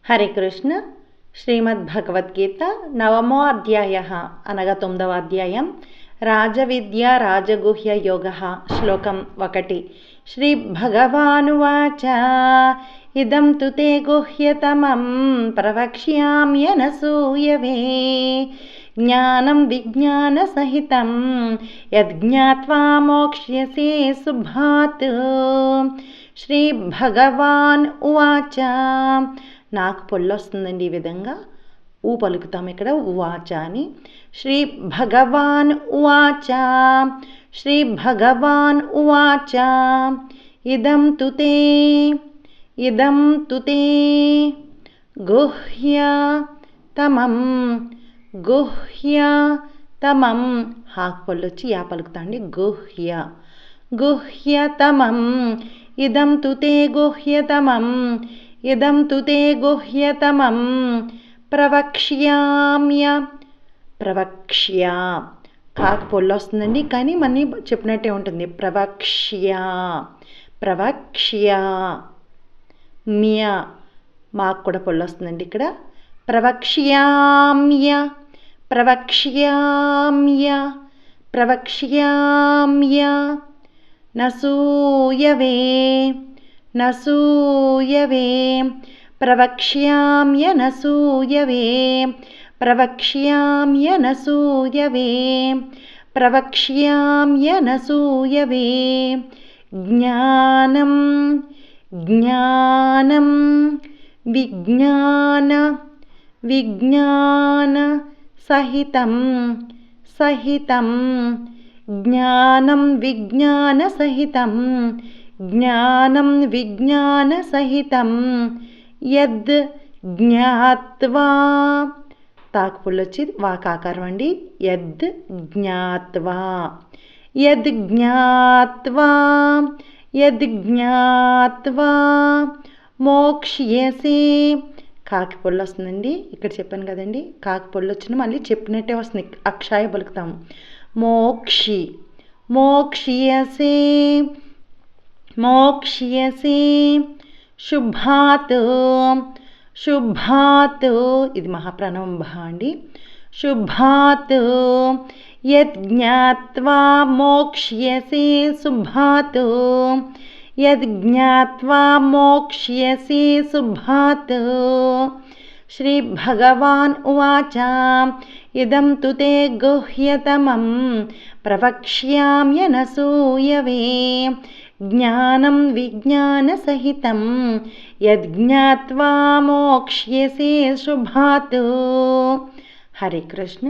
హరే కృష్ణ. శ్రీమద్భగవద్గీత నవమో అధ్యాయ అనగా 9వ అధ్యాయం రాజవిద్య రాజగుహ్య యోగ. శ్లోకం 1. శ్రీ భగవానువాచ ఇదం తు తే గుహ్యతమం ప్రవక్ష్యామ్యనసూయవే జ్ఞానం విజ్ఞాన సహితం యజ్ఞాత్వా మోక్ష్యసే శుభాత్. శ్రీ భగవాన్ ఉవాచ. నాకు పొల్లొస్తుందండి ఈ విధంగా ఊ పలుకుతాం ఇక్కడ ఉవాచ అని. శ్రీ భగవాన్ ఉవాచ. శ్రీ భగవాన్ ఉవాచ. ఇదం తు తే గుహ్యతమం గుహ్యతమం హాకు పొల్లొచ్చి యా పలుకుతా అండి. గుహ్యతమం ఇదం తు తే గుహ్యతమం ఇదం తు తే గుహ్యతమం ప్రవక్ష్య కాకు పొల్లు వస్తుందండి, కానీ మళ్ళీ చెప్పినట్టే ఉంటుంది. ప్రవక్ష్య మ్య మాకు కూడా పొల్లు వస్తుందండి ఇక్కడ. ప్రవక్ష్యామ్య నసూయవే ప్రవక్ష్యామ్యనసూయవే జ్ఞానం విజ్ఞాన సహితం జ్ఞానం విజ్ఞాన సహితం యద్ జ్ఞాత్వా తాకు పుల్లొచ్చి వాకాకారం అండి. యద్ జ్ఞాత్వా మోక్ష్యసే కాకి పొల్లు వస్తుందండి. ఇక్కడ చెప్పాను కదండి, కాకి పొల్లు వచ్చిన మళ్ళీ చెప్పినట్టే వస్తుంది. అక్షాయ పలుకుతాము. మోక్ష్యసే శుభాత్ ఇది మహాప్రాణవం భ అండి. శుభాత్ యజ్ఞాత్వా మోక్ష్యసే శుభాత్ శ్రీ భగవాన్ ఉవాచ. ఇదం తు తే గుహ్యతమం ప్రవక్ష్యామ్యనసూయవే జ్ఞానం విజ్ఞాన సహితం యజ్ఞాత్వా మోక్ష్యసే శుభాత్. హరే కృష్ణ.